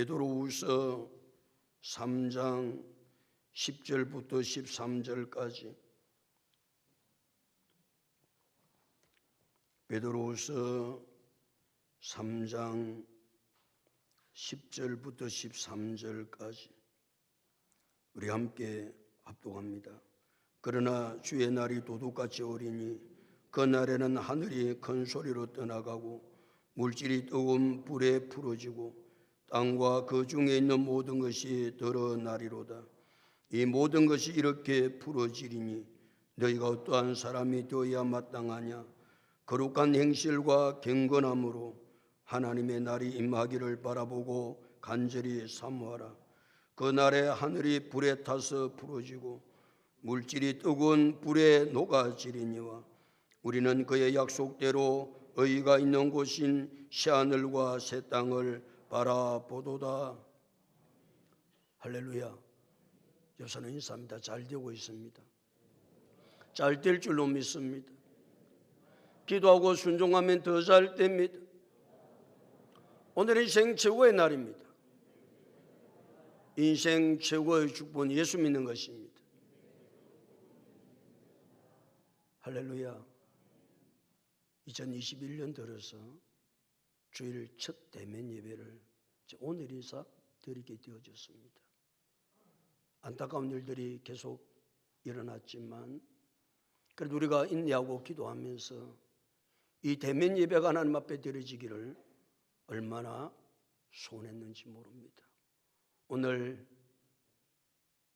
베드로후서 3장 10절부터 13절까지, 베드로후서 3장 10절부터 13절까지 우리 함께 합독합니다. 그러나 주의 날이 도둑같이 오리니 그 날에는 하늘이 큰 소리로 떠나가고 물질이 뜨거운 불에 풀어지고 땅과 그 중에 있는 모든 것이 드러나리로다. 이 모든 것이 이렇게 풀어지리니 너희가 어떠한 사람이 되어야 마땅하냐? 거룩한 행실과 경건함으로 하나님의 날이 임하기를 바라보고 간절히 사모하라. 그 날에 하늘이 불에 타서 풀어지고 물질이 뜨거운 불에 녹아지리니와 우리는 그의 약속대로 의가 있는 곳인 새하늘과 새 땅을 바라보도다. 할렐루야. 여사는 인사합니다. 잘 되고 있습니다. 잘 될 줄로 믿습니다. 기도하고 순종하면 더 잘 됩니다. 오늘은 인생 최고의 날입니다. 인생 최고의 축복은 예수 믿는 것입니다. 할렐루야. 2021년 들어서 주일 첫 대면 예배를 오늘이사 드리게 되어졌습니다. 안타까운 일들이 계속 일어났지만 그래도 우리가 인내하고 기도하면서 이 대면 예배가 하나님 앞에 드려지기를 얼마나 소원했는지 모릅니다. 오늘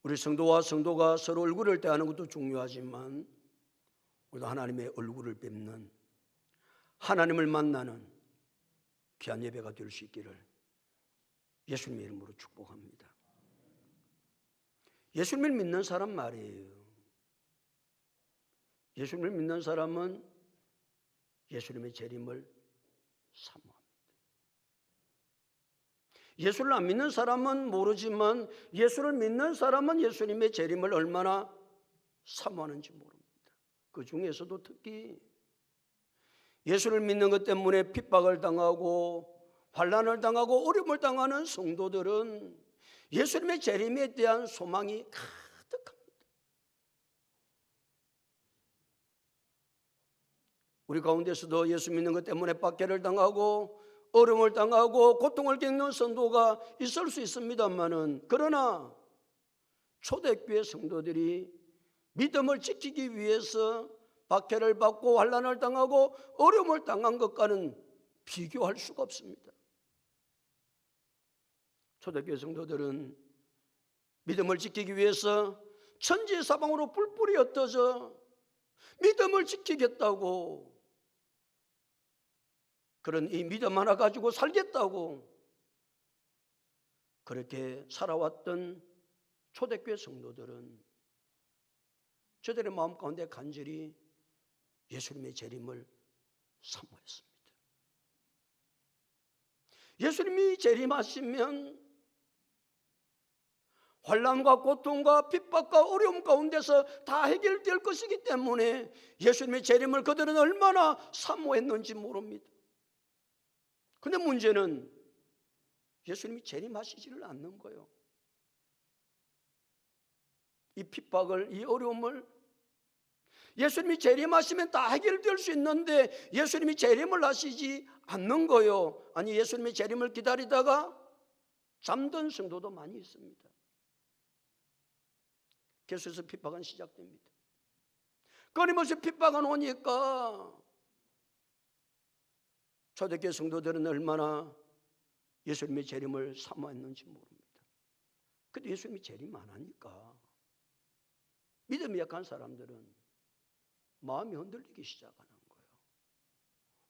우리 성도와 성도가 서로 얼굴을 대하는 것도 중요하지만 우리도 하나님의 얼굴을 뵙는, 하나님을 만나는 귀한 예배가 될 수 있기를 예수님의 이름으로 축복합니다. 예수님을 믿는 사람 말이에요. 예수님을 믿는 사람은 예수님의 재림을 사모합니다. 예수를 안 믿는 사람은 모르지만 예수를 믿는 사람은 예수님의 재림을 얼마나 사모하는지 모릅니다. 그 중에서도 특히 예수를 믿는 것 때문에 핍박을 당하고 환난을 당하고 어려움을 당하는 성도들은 예수님의 재림에 대한 소망이 가득합니다. 우리 가운데서도 예수 믿는 것 때문에 박해를 당하고 어려움을 당하고 고통을 겪는 성도가 있을 수 있습니다만은, 그러나 초대교회 성도들이 믿음을 지키기 위해서 박해를 받고 환난을 당하고 어려움을 당한 것과는 비교할 수가 없습니다. 초대교회 성도들은 믿음을 지키기 위해서 천지사방으로 뿔뿔이 흩어져 믿음을 지키겠다고, 그런 이 믿음 하나 가지고 살겠다고 그렇게 살아왔던 초대교회 성도들은 저들의 마음 가운데 간절히 예수님의 재림을 사모했습니다. 예수님이 재림하시면 환난과 고통과 핍박과 어려움 가운데서 다 해결될 것이기 때문에 예수님의 재림을 그들은 얼마나 사모했는지 모릅니다. 근데 문제는 예수님이 재림하시지를 않는 거예요. 이 핍박을, 이 어려움을 예수님이 재림하시면 다 해결될 수 있는데 예수님이 재림을 하시지 않는 거예요. 아니, 예수님의 재림을 기다리다가 잠든 성도도 많이 있습니다. 계속해서 핍박은 시작됩니다. 끊임없이 핍박은 오니까 초대교회 성도들은 얼마나 예수님의 재림을 사모했는지 모릅니다. 근데 예수님이 재림 안 하니까 믿음이 약한 사람들은 마음이 흔들리기 시작하는 거예요.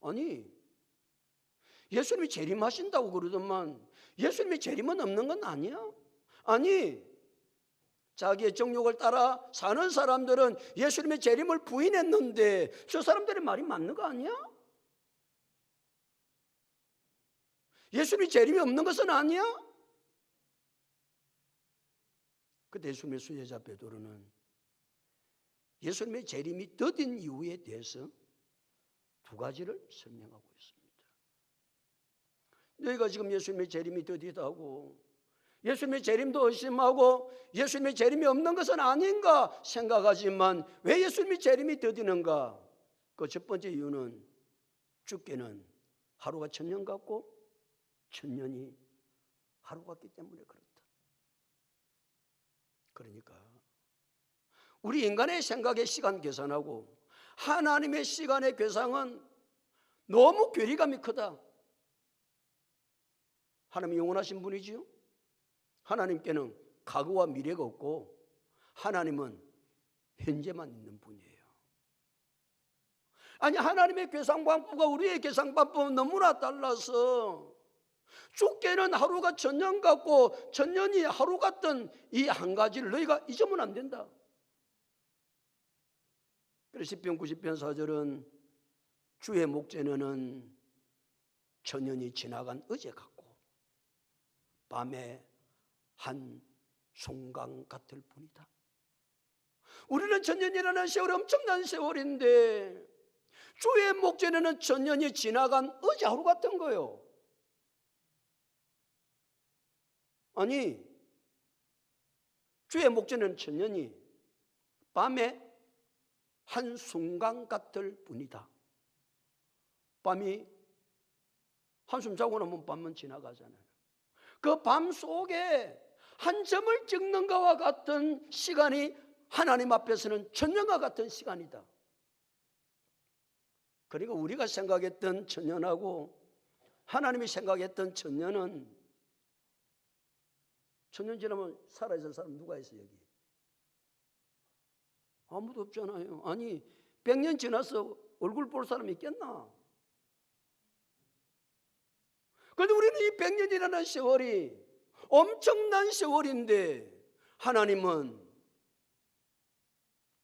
아니, 예수님이 재림하신다고 그러더만 예수님이 재림은 없는 건 아니야? 아니, 자기의 정욕을 따라 사는 사람들은 예수님의 재림을 부인했는데 저 사람들의 말이 맞는 거 아니야? 예수님이 재림이 없는 것은 아니야? 그때 예수님의 수제자 베드로는 예수님의 재림이 더딘 이유에 대해서 두 가지를 설명하고 있습니다. 너희가 지금 예수님의 재림이 더디다고, 예수님의 재림도 의심하고 예수님의 재림이 없는 것은 아닌가 생각하지만 왜 예수님의 재림이 더디는가? 그 첫 번째 이유는 주께는 하루가 천년 같고 천년이 하루 같기 때문에 그렇다. 그러니까 우리 인간의 생각의 시간 계산하고 하나님의 시간의 계산은 너무 괴리감이 크다. 하나님이 영원하신 분이지요. 하나님께는 과거와 미래가 없고 하나님은 현재만 있는 분이에요. 아니, 하나님의 계산 방법과 우리의 계산 방법은 너무나 달라서 주께는 하루가 천년 같고 천년이 하루 같던 이 한 가지를 너희가 잊으면 안 된다. 그래서 시편 90편 4절은 주의 목전에는 천년이 지나간 어제 같고 밤에 한 순간 같을 뿐이다. 우리는 천년이라는 세월이 엄청난 세월인데 주의 목전에는 천년이 지나간 어제 하루 같은 거예요. 아니, 주의 목전에는 천년이 밤에 한 순간 같을 뿐이다. 밤이 한숨 자고 나면 밤은 지나가잖아요. 그 밤 속에 한 점을 찍는 것과 같은 시간이 하나님 앞에서는 천년과 같은 시간이다. 그러니까 우리가 생각했던 천년하고 하나님이 생각했던 천년은, 천년 지나면 살아있을 사람 누가 있어 여기? 아무도 없잖아요. 아니, 100년 지나서 얼굴 볼 사람이 있겠나? 그런데 우리는 이 100년이라는 세월이 엄청난 세월인데 하나님은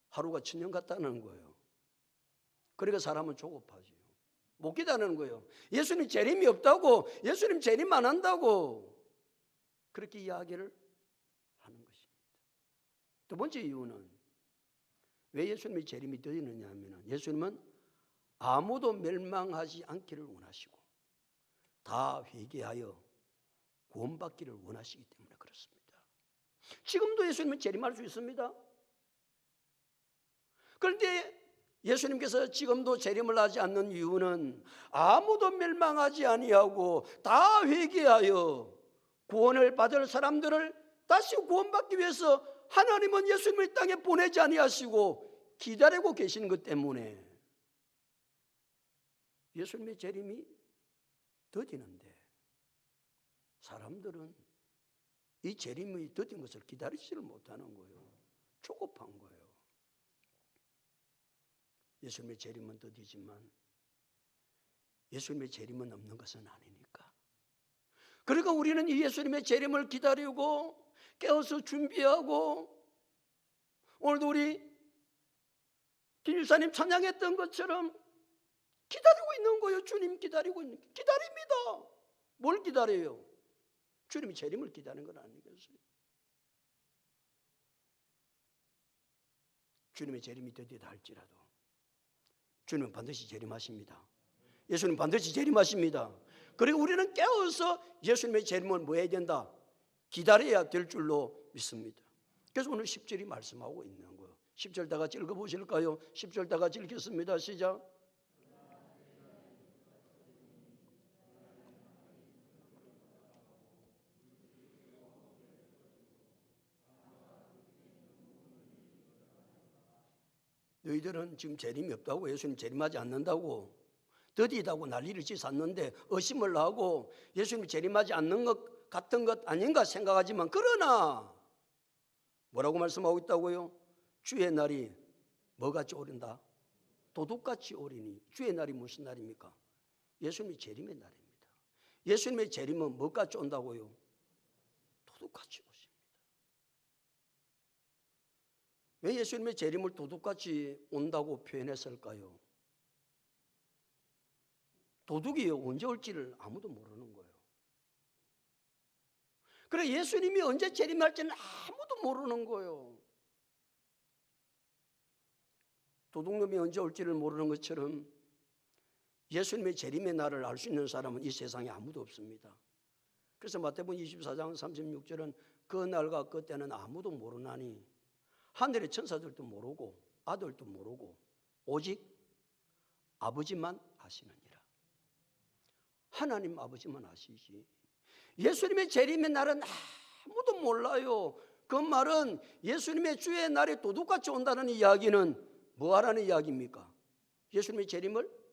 하루가 천년 같다는 거예요. 그러니까 사람은 조급하죠. 못 기다리는 거예요. 예수님 재림이 없다고, 예수님 재림 안 한다고 그렇게 이야기를 하는 것입니다. 두 번째 이유는 왜 예수님의 재림이 더디느냐 하면 예수님은 아무도 멸망하지 않기를 원하시고 다 회개하여 구원받기를 원하시기 때문에 그렇습니다. 지금도 예수님은 재림할 수 있습니다. 그런데 예수님께서 지금도 재림을 하지 않는 이유는 아무도 멸망하지 아니하고 다 회개하여 구원을 받을 사람들을 다시 구원받기 위해서 하나님은 예수님을 땅에 보내지 아니하시고 기다리고 계시는 것 때문에 예수님의 재림이 더디는데 사람들은 이 재림이 더딘 것을 기다리지를 못하는 거예요. 조급한 거예요. 예수님의 재림은 더디지만 예수님의 재림은 없는 것은 아니니까. 그러니까 우리는 이 예수님의 재림을 기다리고 깨어서 준비하고, 오늘도 우리 김일사님 찬양했던 것처럼 기다리고 있는 거예요. 주님 기다리고 있는 거예요. 기다립니다. 뭘 기다려요? 주님이 재림을 기다리는 건 아니겠어요? 주님의 재림이 더디다 할지라도 주님은 반드시 재림하십니다. 예수님 반드시 재림하십니다. 그리고 우리는 깨어서 예수님의 재림을 뭐 해야 된다? 기다려야 될 줄로 믿습니다. 그래서 오늘 10절이 말씀하고 있는 거예요. 10절 다 같이 읽어보실까요? 10절 다 같이 읽겠습니다. 시작. 너희들은 지금 재림이 없다고, 예수님 재림하지 않는다고, 더디다고 난리를 치솟는데 의심을 하고 예수님이 재림하지 않는 것 같은 것 아닌가 생각하지만, 그러나 뭐라고 말씀하고 있다고요? 주의 날이 뭐같이 오른다? 도둑같이 오리니. 주의 날이 무슨 날입니까? 예수님의 재림의 날입니다. 예수님의 재림은 뭐같이 온다고요? 도둑같이 오십니다. 왜 예수님의 재림을 도둑같이 온다고 표현했을까요? 도둑이 언제 올지를 아무도 모르는 거예요. 그래, 예수님이 언제 재림할지는 아무도 모르는 거예요. 도둑놈이 언제 올지를 모르는 것처럼 예수님의 재림의 날을 알 수 있는 사람은 이 세상에 아무도 없습니다. 그래서 마태복음 24장 36절은 그 날과 그 때는 아무도 모르나니 하늘의 천사들도 모르고 아들도 모르고 오직 아버지만 아시느니라. 하나님 아버지만 아시지. 예수님의 재림의 날은 아무도 몰라요. 그 말은 예수님의 주의 날이 도둑같이 온다는 이야기는 뭐 하라는 이야기입니까? 예수님의 재림을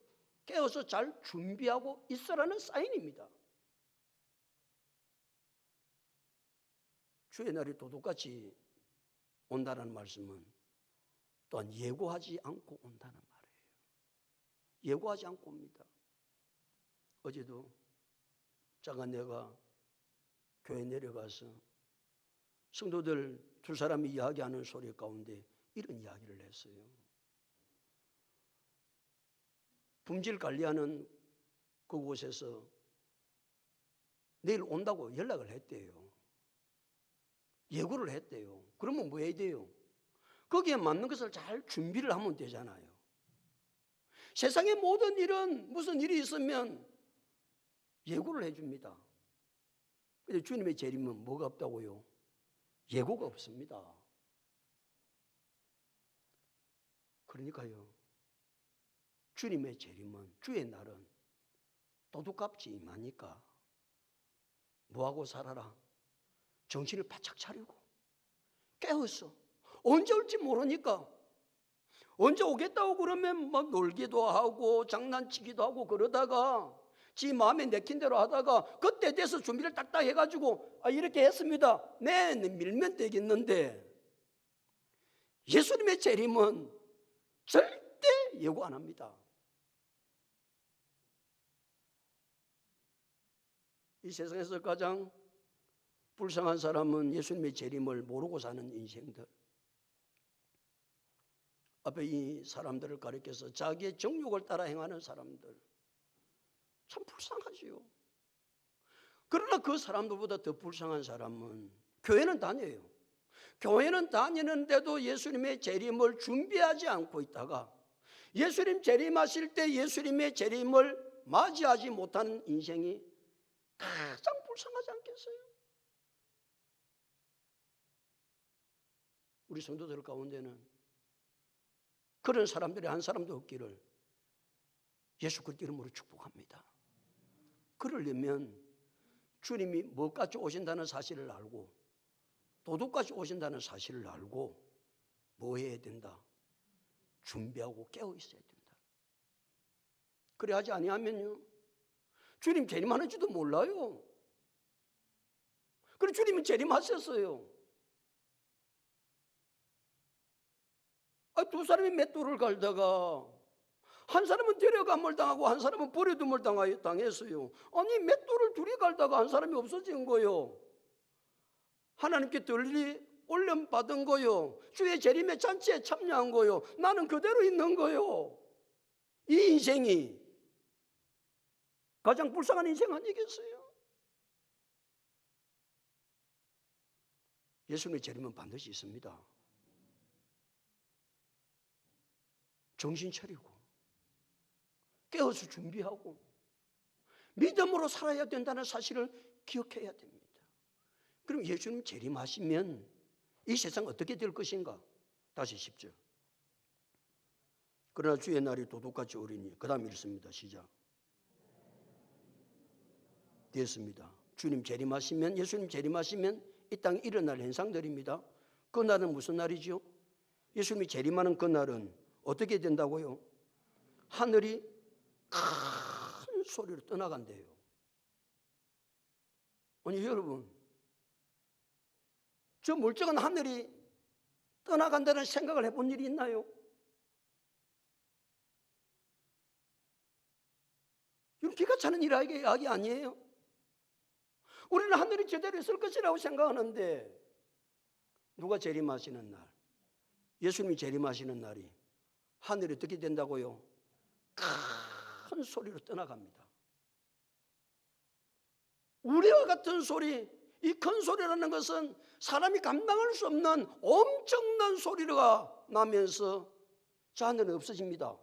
깨어서 잘 준비하고 있으라는 사인입니다. 주의 날이 도둑같이 온다는 말씀은 또한 예고하지 않고 온다는 말이에요. 예고하지 않고 옵니다. 어제도 자가내가 교회 내려가서 성도들 두 사람이 이야기하는 소리 가운데 이런 이야기를 했어요. 품질 관리하는 그곳에서 내일 온다고 연락을 했대요. 예고를 했대요. 그러면 뭐 해야 돼요? 거기에 맞는 것을 잘 준비를 하면 되잖아요. 세상의 모든 일은 무슨 일이 있으면 예고를 해줍니다. 근데 주님의 재림은 뭐가 없다고요? 예고가 없습니다. 그러니까요, 주님의 재림은, 주의 날은 도둑같이 임하니까 뭐하고 살아라? 정신을 바짝 차리고 깨어서, 언제 올지 모르니까 언제 오겠다고 그러면 막 놀기도 하고 장난치기도 하고 그러다가 지 마음에 내킨 대로 하다가 그때 돼서 준비를 딱딱 해가지고 이렇게 했습니다. 네, 밀면 되겠는데 예수님의 재림은 절대 예고 안 합니다. 이 세상에서 가장 불쌍한 사람은 예수님의 재림을 모르고 사는 인생들. 앞에 이 사람들을 가리켜서 자기의 정욕을 따라 행하는 사람들, 참 불쌍하지요. 그러나 그 사람들보다 더 불쌍한 사람은 교회는 다녀요. 교회는 다니는데도 예수님의 재림을 준비하지 않고 있다가 예수님 재림하실 때 예수님의 재림을 맞이하지 못하는 인생이 가장 불쌍하지 않겠어요? 우리 성도들 가운데는 그런 사람들이 한 사람도 없기를 예수 그리스도 이름으로 축복합니다. 그러려면 주님이 뭐까지 오신다는 사실을 알고 도둑까지 오신다는 사실을 알고 뭐 해야 된다? 준비하고 깨어 있어야 된다. 그래 하지 아니하면요, 주님 재림하는지도 몰라요. 그래 주님은 재림하셨어요. 두 사람이 맷돌을 갈다가 한 사람은 데려감을 당하고 한 사람은 버려둠을 당했어요. 아니 맷돌을 둘이 갈다가 한 사람이 없어진 거요. 하나님께 덜리 올려받은 거요. 주의 재림의 잔치에 참여한 거요. 나는 그대로 있는 거요. 이 인생이 가장 불쌍한 인생 아니겠어요? 예수님의 재림은 반드시 있습니다. 정신 차리고 깨어서 준비하고 믿음으로 살아야 된다는 사실을 기억해야 됩니다. 그럼 예수님 재림하시면 이 세상 어떻게 될 것인가? 다시 10절. 그러나 주의 날이 도둑같이 오리니, 그 다음 읽습니다. 시작. 됐습니다. 주님 재림하시면, 예수님 재림하시면 이 땅에 일어날 현상들입니다. 그 날은 무슨 날이죠? 예수님이 재림하는 그 날은 어떻게 된다고요? 하늘이 큰 소리로 떠나간대요. 아니 여러분, 저 멀쩡한 하늘이 떠나간다는 생각을 해본 일이 있나요? 이건 기가 차는 이야기 아니에요? 우리는 하늘이 제대로 있을 것이라고 생각하는데 누가 재림하시는 날, 예수님이 재림하시는 날이 하늘이 어떻게 된다고요? 큰 소리로 떠나갑니다. 우리와 같은 소리, 이 큰 소리라는 것은 사람이 감당할 수 없는 엄청난 소리가 나면서 저 하늘은 없어집니다.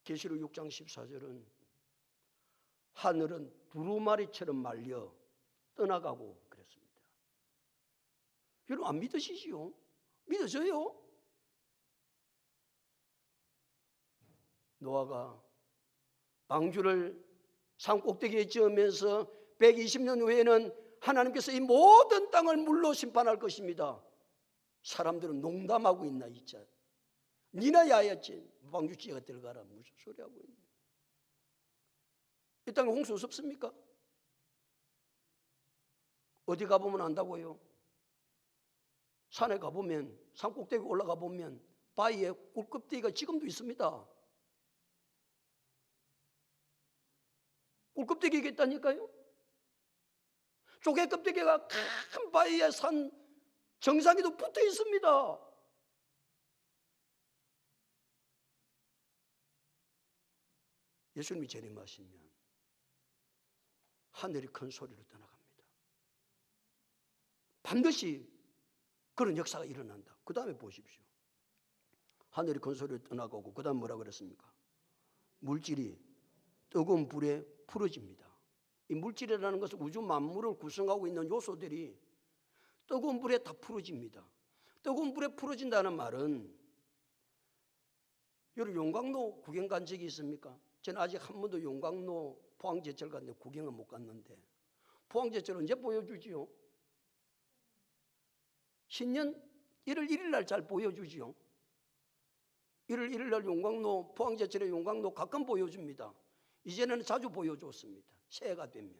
계시록 6장 14절은 하늘은 두루마리처럼 말려 떠나가고 그랬습니다. 여러분 안 믿으시지요? 믿어져요? 노아가 방주를 산 꼭대기에 지으면서 120년 후에는 하나님께서 이 모든 땅을 물로 심판할 것입니다. 사람들은 농담하고 있나 진짜. 니나 야였지 방주지가 들어가라 무슨 소리 하고 있냐. 이 땅에 홍수 없습니까? 어디 가보면 안다고요? 산에 가보면 산 꼭대기 올라가 보면 바위에 꿀껍데기가 지금도 있습니다. 꿀껍데기가 있다니까요. 조개 껍데기가 큰 바위에 산 정상에도 붙어 있습니다. 예수님이 재림하시면 하늘이 큰 소리로 떠나갑니다. 반드시 그런 역사가 일어난다. 그 다음에 보십시오. 하늘이 큰 소리로 떠나가고 그 다음 뭐라 그랬습니까? 물질이 뜨거운 불에 풀어집니다. 이 물질이라는 것은 우주 만물을 구성하고 있는 요소들이 뜨거운 불에 다 풀어집니다. 뜨거운 불에 풀어진다는 말은 여러분 용광로 구경 간 적이 있습니까? 저는 아직 한 번도 용광로 포항제철 갔는데 구경은 못 갔는데 포항제철 언제 보여주지요? 신년 1월 1일 날 잘 보여주지요. 1월 1일 날 용광로 포항제철의 용광로 가끔 보여줍니다. 이제는 자주 보여줬습니다. 새해가 되면.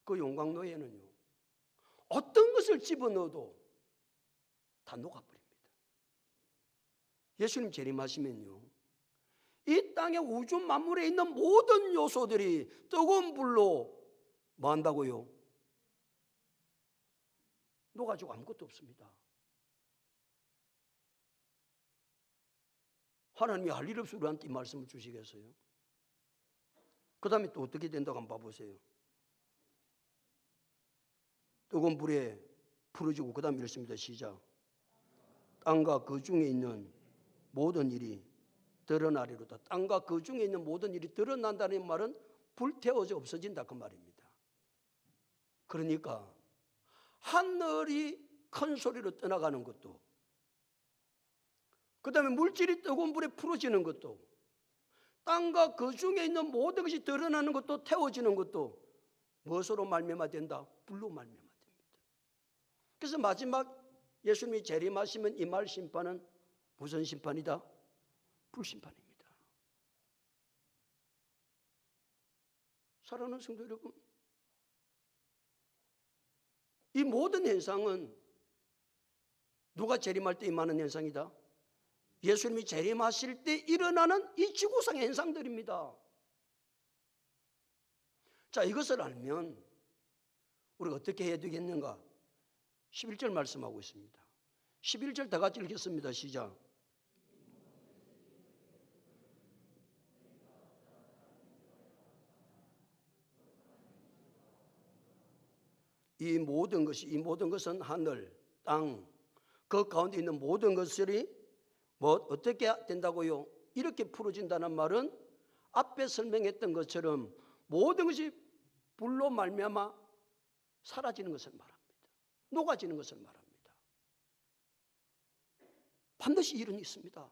그 용광로에는요 어떤 것을 집어넣어도 다 녹아버립니다. 예수님 재림하시면요 이 땅의 우주 만물에 있는 모든 요소들이 뜨거운 불로 뭐 한다고요? 녹아지고 아무것도 없습니다. 하나님이 할 일 없이 우리한테 이 말씀을 주시겠어요? 그 다음에 또 어떻게 된다고 한번 봐보세요. 뜨거운 불에 풀어지고 그 다음에 이렇습니다. 시작. 땅과 그 중에 있는 모든 일이 드러나리로다. 땅과 그 중에 있는 모든 일이 드러난다는 말은 불태워져 없어진다 그 말입니다. 그러니까 하늘이 큰 소리로 떠나가는 것도 그 다음에 물질이 뜨거운 불에 풀어지는 것도 땅과 그 중에 있는 모든 것이 드러나는 것도 태워지는 것도 무엇으로 말미암아 된다? 불로 말미암아 됩니다. 그래서 마지막 예수님이 재림하시면 임할 심판은 무슨 심판이다? 불심판입니다. 사랑하는 성도 여러분, 이 모든 현상은 누가 재림할 때 임하는 현상이다? 예수님이 재림하실 때 일어나는 이 지구상의 현상들입니다. 자, 이것을 알면 우리가 어떻게 해야 되겠는가? 11절 말씀하고 있습니다. 11절 다 같이 읽겠습니다. 시작. 이 모든 것은 하늘, 땅, 그 가운데 있는 모든 것들이 뭐 어떻게 된다고요? 이렇게 풀어진다는 말은 앞에 설명했던 것처럼 모든 것이 불로 말미암아 사라지는 것을 말합니다. 녹아지는 것을 말합니다. 반드시 일은 있습니다.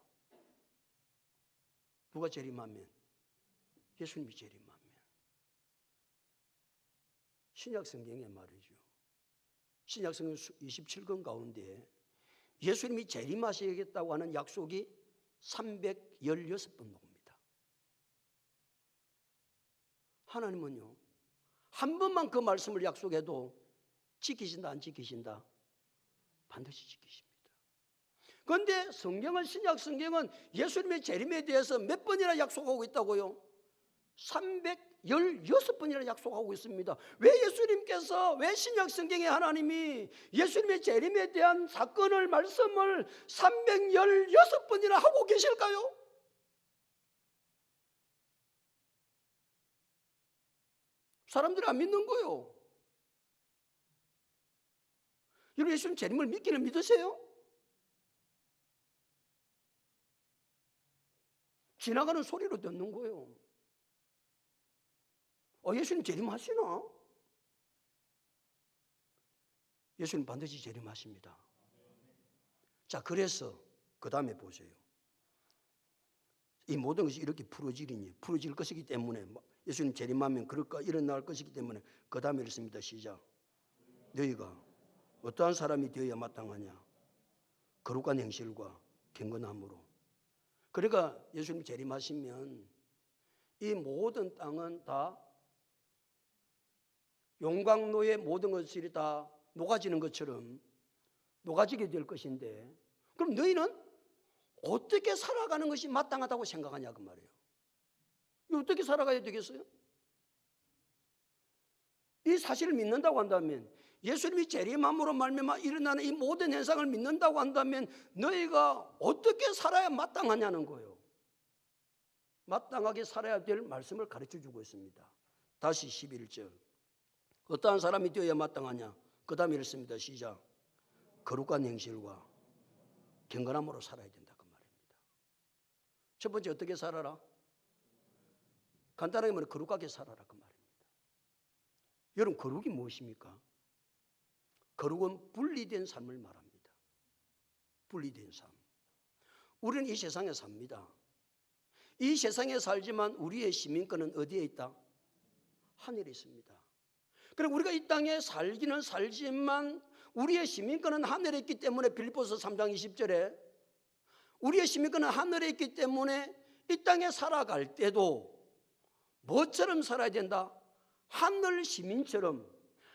누가 재림하면? 예수님이 재림하면. 신약 성경에 말이죠. 신약 성경 27권 가운데 예수님이 재림하시겠다고 하는 약속이 316번 나옵니다. 하나님은요 한 번만 그 말씀을 약속해도 지키신다 안 지키신다? 반드시 지키십니다. 그런데 성경은 신약 성경은 예수님의 재림에 대해서 몇 번이나 약속하고 있다고요? 316번이나 약속하고 있습니다. 왜 예수님께서 왜 신약 성경의 하나님이 예수님의 재림에 대한 사건을 말씀을 316번이나 하고 계실까요? 사람들이 안 믿는 거예요. 여러분 예수님 재림을 믿기는 믿으세요? 지나가는 소리로 듣는 거예요. 예수님 재림하시나? 예수님 반드시 재림하십니다. 자, 그래서 그 다음에 보세요. 이 모든 것이 이렇게 풀어질 것이기 때문에 예수님 재림하면 그럴까 일어날 것이기 때문에 그 다음에 읽습니다. 시작. 너희가 어떠한 사람이 되어야 마땅하냐? 거룩한 행실과 경건함으로. 그러니까 예수님 재림하시면 이 모든 땅은 다 용광로의 모든 것들이 다 녹아지는 것처럼 녹아지게 될 것인데, 그럼 너희는 어떻게 살아가는 것이 마땅하다고 생각하냐 그 말이에요. 어떻게 살아가야 되겠어요? 이 사실을 믿는다고 한다면, 예수님이 재림함으로 말미암아 일어나는 이 모든 현상을 믿는다고 한다면 너희가 어떻게 살아야 마땅하냐는 거예요. 마땅하게 살아야 될 말씀을 가르쳐주고 있습니다. 다시 11절. 어떠한 사람이 되어야 마땅하냐? 그 다음에 읽습니다. 시작. 거룩한 행실과 경건함으로 살아야 된다 그 말입니다. 첫 번째 어떻게 살아라? 간단하게 말해 거룩하게 살아라 그 말입니다. 여러분, 거룩이 무엇입니까? 거룩은 분리된 삶을 말합니다. 분리된 삶. 우리는 이 세상에 삽니다. 이 세상에 살지만 우리의 시민권은 어디에 있다? 하늘에 있습니다. 그리고 우리가 이 땅에 살기는 살지만 우리의 시민권은 하늘에 있기 때문에 빌립보서 3장 20절에 우리의 시민권은 하늘에 있기 때문에 이 땅에 살아갈 때도 뭐처럼 살아야 된다? 하늘 시민처럼,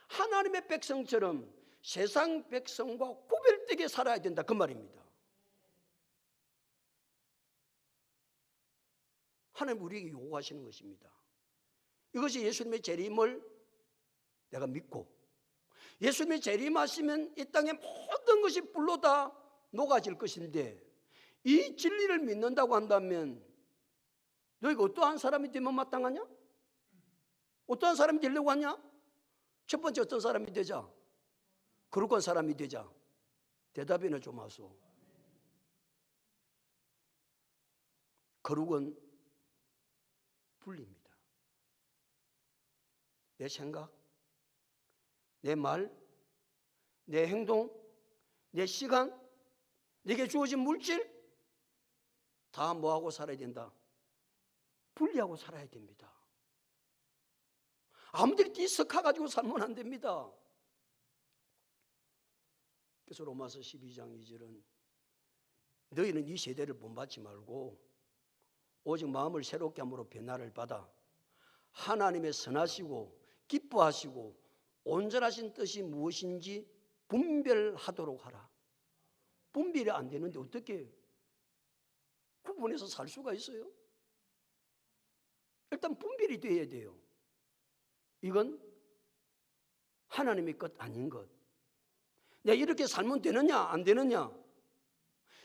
하나님의 백성처럼 세상 백성과 구별되게 살아야 된다 그 말입니다. 하나님 우리에게 요구하시는 것입니다. 이것이 예수님의 재림을 내가 믿고, 예수님이 재림하시면 이 땅의 모든 것이 불로 다 녹아질 것인데, 이 진리를 믿는다고 한다면 너희가 어떠한 사람이 되면 마땅하냐? 어떠한 사람이 되려고 하냐? 첫 번째 어떤 사람이 되자? 거룩한 사람이 되자. 대답이나 좀 하소. 거룩은 분리입니다. 내 생각, 내 말, 내 행동, 내 시간, 내게 주어진 물질 다 뭐하고 살아야 된다? 분리하고 살아야 됩니다. 아무데나 뒤섞어가지고 살면 안 됩니다. 그래서 로마서 12장 2절은 너희는 이 세대를 본받지 말고 오직 마음을 새롭게 함으로 변화를 받아 하나님의 선하시고 기뻐하시고 온전하신 뜻이 무엇인지 분별하도록 하라. 분별이 안 되는데 어떻게 구분해서 살 수가 있어요? 일단 분별이 돼야 돼요. 이건 하나님의 것 아닌 것. 내가 이렇게 살면 되느냐 안 되느냐,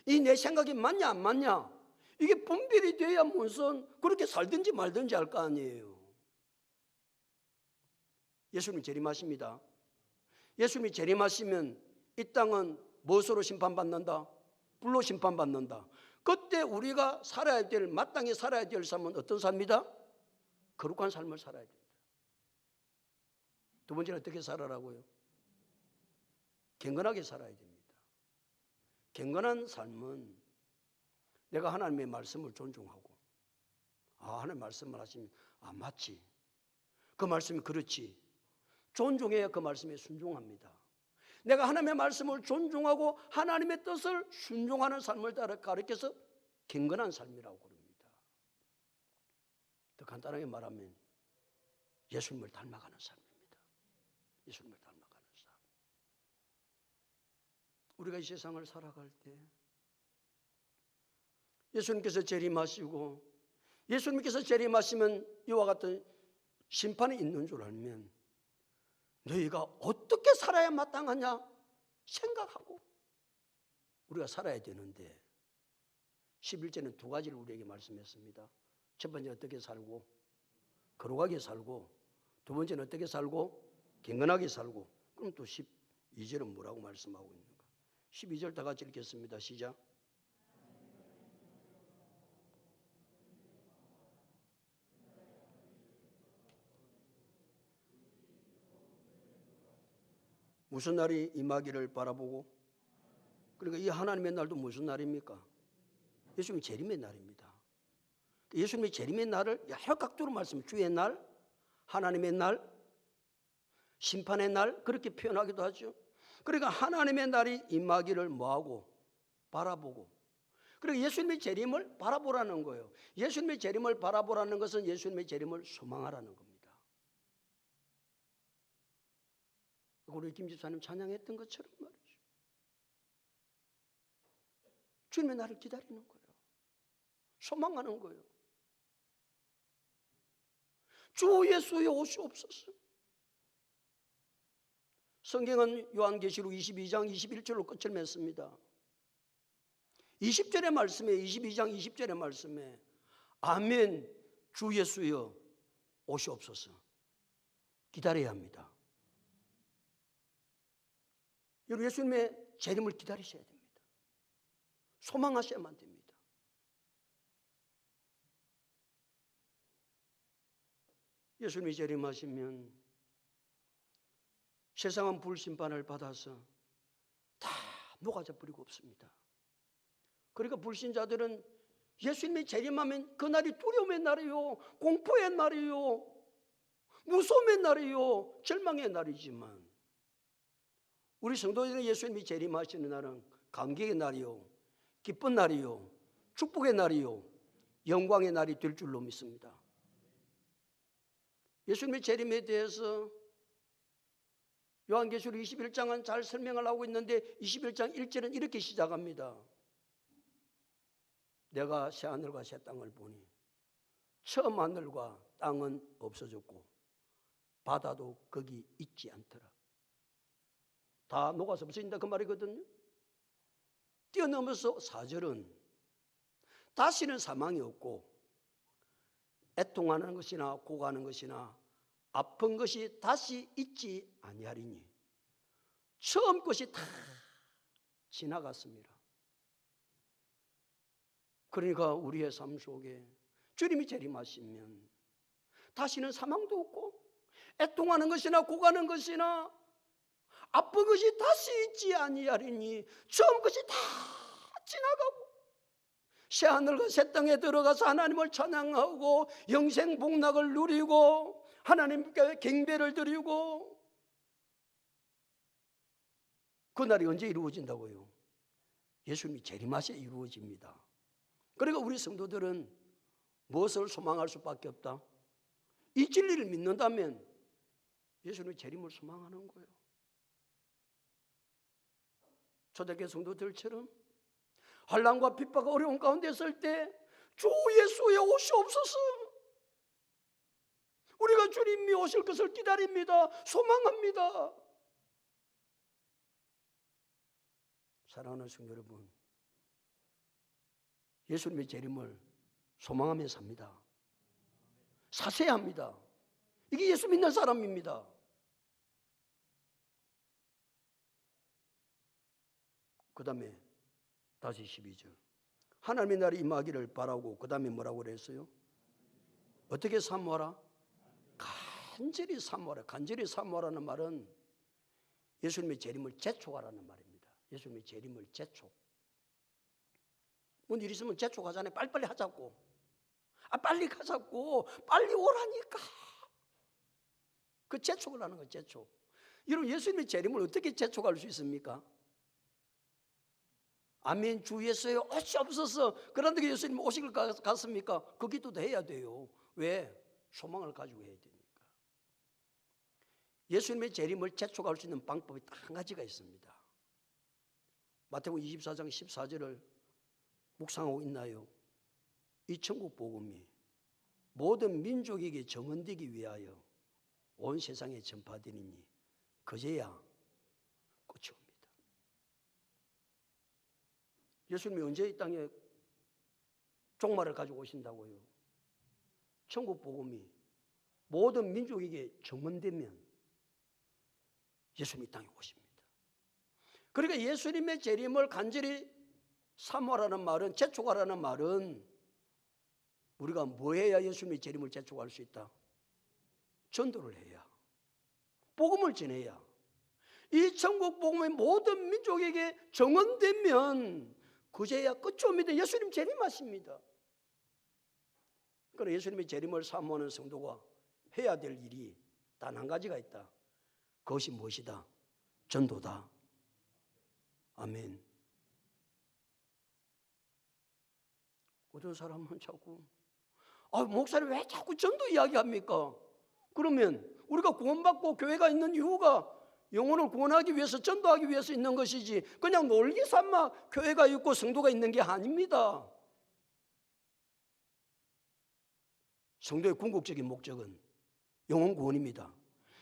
이 내 생각이 맞냐 안 맞냐, 이게 분별이 돼야 무슨 그렇게 살든지 말든지 할 거 아니에요. 예수님이 재림하십니다. 예수님이 재림하시면 이 땅은 무엇으로 심판받는다? 불로 심판받는다. 그때 우리가 살아야 될, 마땅히 살아야 될 삶은 어떤 삶이다? 거룩한 삶을 살아야 됩니다. 두 번째는 어떻게 살아라고요? 경건하게 살아야 됩니다. 경건한 삶은 내가 하나님의 말씀을 존중하고, 하나님 말씀을 하시면 맞지, 그 말씀이 그렇지, 존중해야 그 말씀에 순종합니다. 내가 하나님의 말씀을 존중하고 하나님의 뜻을 순종하는 삶을 가르쳐서 경건한 삶이라고 그럽니다. 더 간단하게 말하면 예수님을 닮아가는 삶입니다. 예수님을 닮아가는 삶. 우리가 이 세상을 살아갈 때 예수님께서 재림하시고, 예수님께서 재림하시면 이와 같은 심판이 있는 줄 알면 너희가 어떻게 살아야 마땅하냐 생각하고 우리가 살아야 되는데, 11절은 두 가지를 우리에게 말씀했습니다. 첫 번째 어떻게 살고? 거룩하게 살고. 두 번째는 어떻게 살고? 경건하게 살고. 그럼 또 12절은 뭐라고 말씀하고 있는가? 12절 다 같이 읽겠습니다. 시작. 무슨 날이 임하기를 바라보고, 그러니까 이 하나님의 날도 무슨 날입니까? 예수님의 재림의 날입니다. 예수님의 재림의 날을 여러 각도로 말씀해요. 주의 날, 하나님의 날, 심판의 날, 그렇게 표현하기도 하죠. 그러니까 하나님의 날이 임하기를 뭐하고? 바라보고. 그리고 예수님의 재림을 바라보라는 거예요. 예수님의 재림을 바라보라는 것은 예수님의 재림을 소망하라는 겁니다. 우리 김 집사님 찬양했던 것처럼 말이죠. 주님의 날을 기다리는 거예요. 소망하는 거예요. 주 예수의 오시옵소서. 성경은 요한계시록 22장 21절로 끝을 맺습니다. 20절의 말씀에 22장 20절의 말씀에 아멘 주 예수여 오시옵소서. 기다려야 합니다. 여러분 예수님의 재림을 기다리셔야 됩니다. 소망하셔야만 됩니다. 예수님이 재림하시면 세상은 불심판을 받아서 다 녹아져 버리고 없습니다. 그러니까 불신자들은 예수님이 재림하면 그날이 두려움의 날이요, 공포의 날이요, 무서움의 날이요, 절망의 날이지만 우리 성도들은 예수님이 재림하시는 날은 감격의 날이요, 기쁜 날이요, 축복의 날이요, 영광의 날이 될 줄로 믿습니다. 예수님의 재림에 대해서 요한계시록 21장은 잘 설명을 하고 있는데 21장 1절은 이렇게 시작합니다. 내가 새하늘과 새 땅을 보니 처음 하늘과 땅은 없어졌고 바다도 거기 있지 않더라. 다 녹아서 없어진다 그 말이거든요. 뛰어넘어서 4절은 다시는 사망이 없고 애통하는 것이나 고가는 것이나 아픈 것이 다시 있지 아니하리니 처음 것이 다 지나갔습니다. 그러니까 우리의 삶 속에 주님이 재림하시면 다시는 사망도 없고 애통하는 것이나 고가는 것이나 아픈 것이 다시 있지 아니하리니 처음 것이 다 지나가고 새하늘과 새 땅에 들어가서 하나님을 찬양하고 영생 복락을 누리고 하나님께 경배를 드리고 그날이 언제 이루어진다고요? 예수님이 재림하셔야 이루어집니다. 그러니까 우리 성도들은 무엇을 소망할 수밖에 없다? 이 진리를 믿는다면 예수님의 재림을 소망하는 거예요. 초대교회 성도들처럼 환난과 핍박 어려운 가운데 있을 때 주 예수의 오시옵소서. 우리가 주님이 오실 것을 기다립니다. 소망합니다. 사랑하는 성도 여러분, 예수님의 재림을 소망하며 삽니다. 사셔야 합니다. 이게 예수 믿는 사람입니다. 그 다음에 다시 12절 하나님의 날이 임하기를 바라고 그 다음에 뭐라고 그랬어요? 어떻게 사모하라? 간절히 사모하라. 간절히 사모하라는 말은 예수님의 재림을 재촉하라는 말입니다. 예수님의 재림을 재촉. 뭔 일 있으면 재촉하잖아요. 빨리빨리 하자고. 빨리 가자고. 빨리 오라니까. 그 재촉을 하는 거예요. 재촉. 여러분 예수님의 재림을 어떻게 재촉할 수 있습니까? 아멘 주 예수여 오시옵소서. 그런데 예수님 오실 것 같습니까? 그 기도도 해야 돼요. 왜? 소망을 가지고 해야 되니까. 예수님의 재림을 재촉할 수 있는 방법이 딱 한 가지가 있습니다. 마태복음 24장 14절을 묵상하고 있나요? 이 천국 복음이 모든 민족에게 정언되기 위하여 온 세상에 전파되리니 그제야 끝이 옵니다. 예수님이 언제 이 땅에 종말을 가지고 오신다고요? 천국 복음이 모든 민족에게 정언되면 예수님이 이 땅에 오십니다. 그러니까 예수님의 재림을 간절히 사모하라는 말은, 재촉하라는 말은 우리가 뭐 해야 예수님의 재림을 재촉할 수 있다? 전도를 해야, 복음을 전해야. 이 천국 복음이 모든 민족에게 정언되면 그제야 끝입니다. 예수님 재림하십니다. 그러나 예수님의 재림을 사모하는 성도가 해야 될 일이 단 한 가지가 있다. 그것이 무엇이다? 전도다. 아멘. 어떤 사람은 자꾸 목사님 왜 자꾸 전도 이야기합니까? 그러면 우리가 구원받고 교회가 있는 이유가 영혼을 구원하기 위해서, 전도하기 위해서 있는 것이지 그냥 놀기 삼아 교회가 있고 성도가 있는 게 아닙니다. 성도의 궁극적인 목적은 영혼 구원입니다.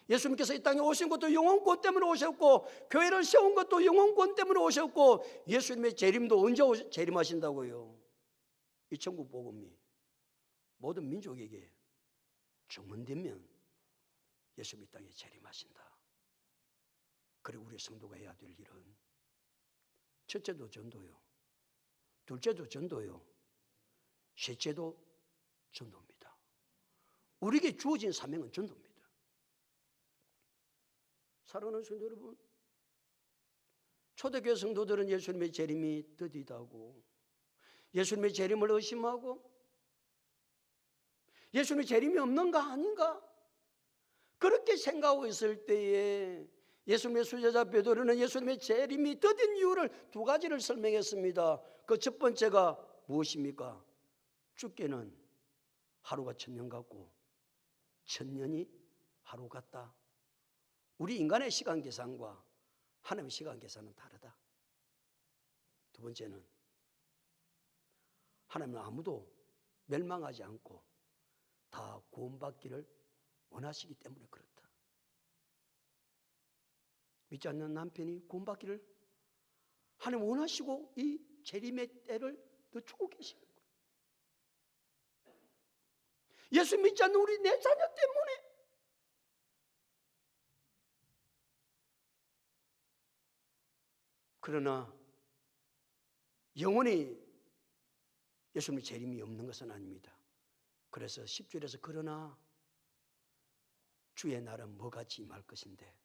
예수님께서 이 땅에 오신 것도 영혼 구원 때문에 오셨고, 교회를 세운 것도 영혼 구원 때문에 오셨고, 예수님의 재림도 언제 재림하신다고요? 이 천국 복음이 모든 민족에게 정언되면 예수님이 땅에 재림하신다. 그리고 우리 성도가 해야 될 일은 첫째도 전도요, 둘째도 전도요, 셋째도 전도입니다. 우리에게 주어진 사명은 전도입니다. 사랑하는 성도 여러분, 초대교회 성도들은 예수님의 재림이 더디다고, 예수님의 재림을 의심하고, 예수님의 재림이 없는가 아닌가 그렇게 생각하고 있을 때에 예수님의 수제자 베드로는 예수님의 재림이 더딘 이유를 두 가지를 설명했습니다. 그 첫 번째가 무엇입니까? 주께는 하루가 천년 같고 천년이 하루 같다. 우리 인간의 시간 계산과 하나님의 시간 계산은 다르다. 두 번째는 하나님은 아무도 멸망하지 않고 다 구원받기를 원하시기 때문에 그렇다. 믿지 않는 남편이 구원받기를 하나님 원하시고 이 재림의 때를 늦추고 계시는 거예요. 예수 믿지 않는 우리 내 자녀 때문에. 그러나 영원히 예수님의 재림이 없는 것은 아닙니다. 그래서 10절에서 그러나 주의 날은 뭐같이 임할 것인데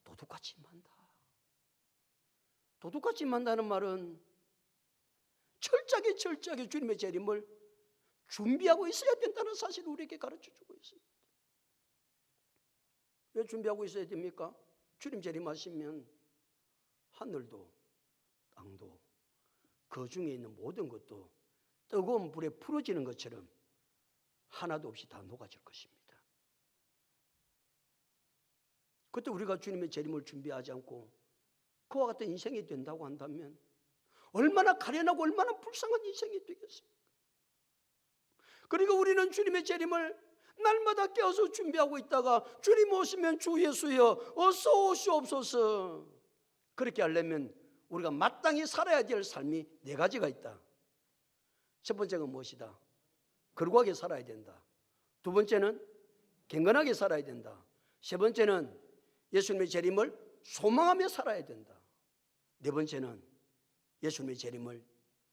도둑같이 임한다. 도둑같이 임한다는 말은 철저하게 주님의 재림을 준비하고 있어야 된다는 사실을 우리에게 가르쳐주고 있습니다. 왜 준비하고 있어야 됩니까? 주님 재림하시면 하늘도 땅도 그 중에 있는 모든 것도 뜨거운 불에 풀어지는 것처럼 하나도 없이 다 녹아질 것입니다. 그때 우리가 주님의 재림을 준비하지 않고 그와 같은 인생이 된다고 한다면 얼마나 가련하고 얼마나 불쌍한 인생이 되겠습니까? 그리고 우리는 주님의 재림을 날마다 깨어서 준비하고 있다가 주님 오시면 주 예수여 어서 오시옵소서. 그렇게 하려면 우리가 마땅히 살아야 될 삶이 네 가지가 있다. 첫 번째가 무엇이다? 거룩하게 살아야 된다. 두 번째는 경건하게 살아야 된다. 세 번째는 예수님의 재림을 소망하며 살아야 된다. 네 번째는 예수님의 재림을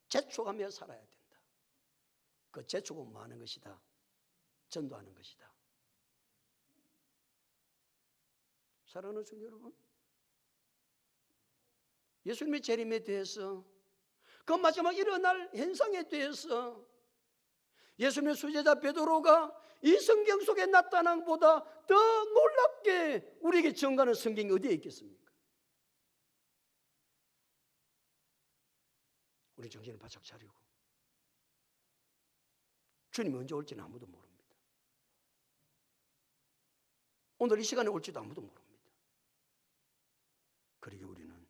재촉하며 살아야 된다. 그 재촉은 뭐 하는 것이다? 전도하는 것이다. 사랑하는 성도 여러분, 예수님의 재림에 대해서 그 마지막 일어날 현상에 대해서 예수님의 수제자 베드로가 이 성경 속에 나타난 것보다 더 놀랍게 우리에게 증거하는 성경이 어디에 있겠습니까? 우리 정신을 바짝 차리고 주님이 언제 올지는 아무도 모릅니다. 오늘 이 시간에 올지도 아무도 모릅니다. 그러기에 우리는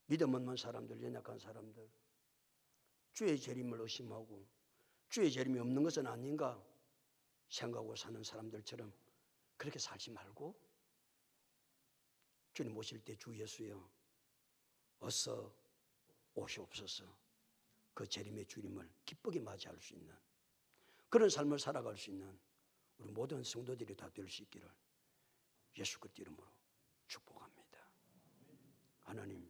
믿음 없는 사람들, 연약한 사람들, 주의 재림을 의심하고 주의 재림이 없는 것은 아닌가 생각하고 사는 사람들처럼 그렇게 살지 말고 주님 오실 때 주 예수여 어서 오시옵소서. 그 재림의 주님을 기쁘게 맞이할 수 있는 그런 삶을 살아갈 수 있는 우리 모든 성도들이 다 될 수 있기를 예수 그리스도 이름으로 축복합니다. 하나님,